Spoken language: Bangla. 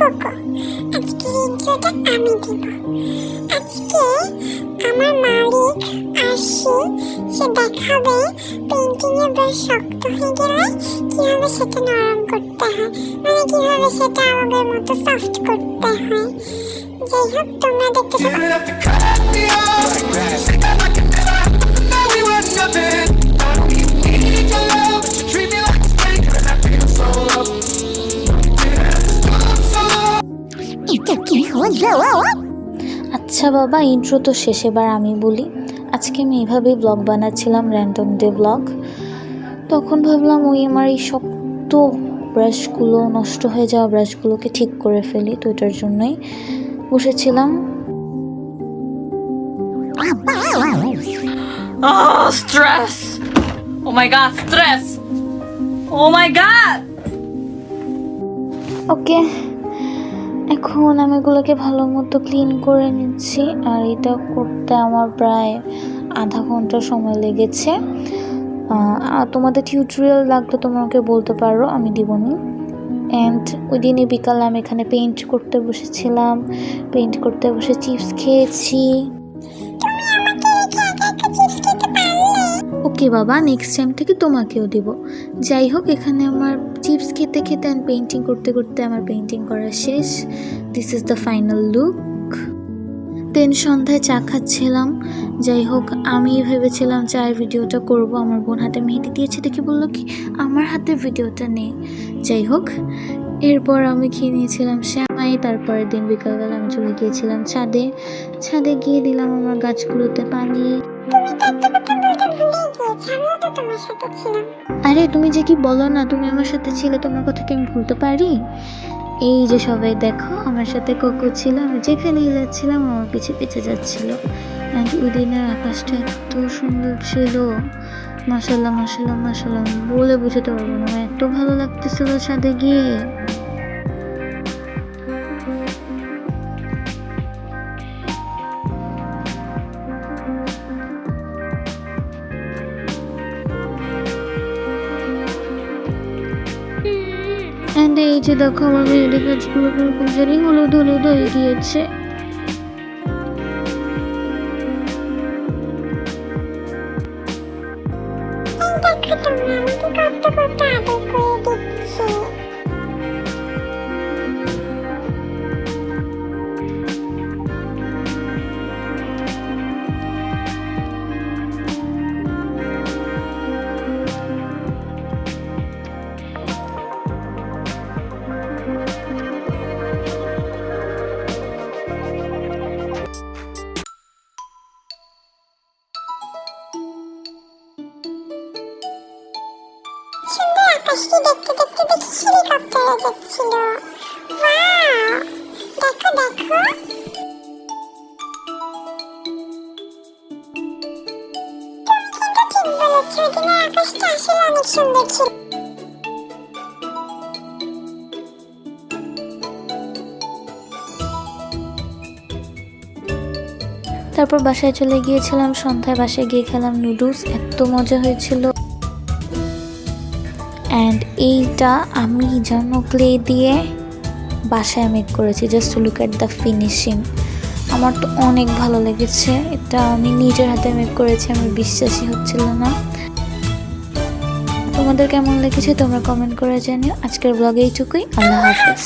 কোকো। আজকে ইন্ট্রোটা আমি দিব। আজকে আমার মালিক আসি, সে দেখাবে পেন্টিং এর ব্রাশ শক্ত হয়ে গেলে কিভাবে সেটা নরম করতে হয়, মানে কিভাবে সেটা আমাদের মতো সফট করতে হয়। যাই হোক, তোমরা দেখতে আচ্ছা বাবা, ইন্ট্রো তো শেষ, এবার আমি বলি। আজকে আমি এইভাবেই ব্লগ বানাচ্ছিলাম, র্যান্ডম ডে ব্লগ। তখন ভাবলাম আমার এই শক্ত ব্রাশগুলো, নষ্ট হয়ে যাওয়া ব্রাশগুলোকে ঠিক করে ফেলি, তো এটার জন্যই বসেছিলাম। Stress! Oh my god, stress! Oh my god! ওকে, এখন আমি এগুলোকে ভালো মতো ক্লিন করে নিচ্ছি, আর এটা করতে আমার প্রায় আধা ঘন্টা সময় লেগেছে। তোমাদের টিউটোরিয়াল লাগলে তোমাকে বলতে পারো, আমি দিবনি। অ্যান্ড ওই দিনই বিকালে আমি এখানে পেইন্ট করতে বসেছিলাম, পেইন্ট করতে বসে চিপস খেয়েছি। ওকে বাবা, নেক্সট টাইম থেকে তোমাকেও দিব। যাই হোক, এখানে আমার চিপস খেতে খেতে অ্যান্ড পেইন্টিং করতে করতে আমার পেইন্টিং করা শেষ। This is the final look. Then সন্ধ্যায় চা খাচ্ছিলাম। যাই হোক, আমি ভেবেছিলাম চায়ের ভিডিওটা করব, আমার বোন হাতে মেহেদি দিয়েছে দেখে বললো কি আমার হাতে ভিডিওটা নেই। যাই হোক, এরপর আমি খেয়ে নিয়েছিলাম শ্যামাই। তারপরের দিন বিকালবেলা আমি চলে গিয়েছিলাম ছাদে গিয়ে দিলাম আমার গাছগুলোতে পানি। আরে তুমি যে কি বলো না, তুমি আমার সাথে ছিলে, তোমার কথা কি আমি ভুলতে পারি? এই যে সবাই দেখো, আমার সাথে কোকো ছিল, আমি যেখানেই যাচ্ছিলাম আমার পিছে পিছে যাচ্ছিল। অ্যান্ড ওই দিনের আকাশটা এত সুন্দর ছিল, মাশাল্লাহ মাশাল্লাহ মাশাল্লাহ, বলে বুঝাতে পারবো না, আমার এত ভালো লাগতেছিল ছাদে গিয়ে। অ্যান্ড এই যে দেখো আমার মেয়েদের গাছগুলো কিরকম জানি হলুদ হলুদ হয়ে গিয়েছে। সুন্দর আকাশটি দেখতে দেখতে দেখি হেলিকপ্টারে যাচ্ছিল। ওয়াও, দেখো দেখো, তুমি কিন্তু ঠিক বলেছো, ওদিনের আকাশটা আসলে অনেক সুন্দর ছিল। তারপর বাসায় চলে গিয়েছিলাম, সন্ধ্যায় বাসায় গিয়ে খেলাম নুডলস, এত মজা হয়েছিল। অ্যান্ড এইটা আমি জানো ক্লে দিয়ে বাসায় মেক করেছি, just look at the finishing. আমার তো অনেক ভালো লেগেছে, এটা আমি নিজের হাতে মেক করেছি, আমার বিশ্বাসই হচ্ছিল না। তোমাদের কেমন লেগেছে তোমরা কমেন্ট করে জানিও। আজকের ব্লগে এইটুকুই, আল্লাহ হাফেজ।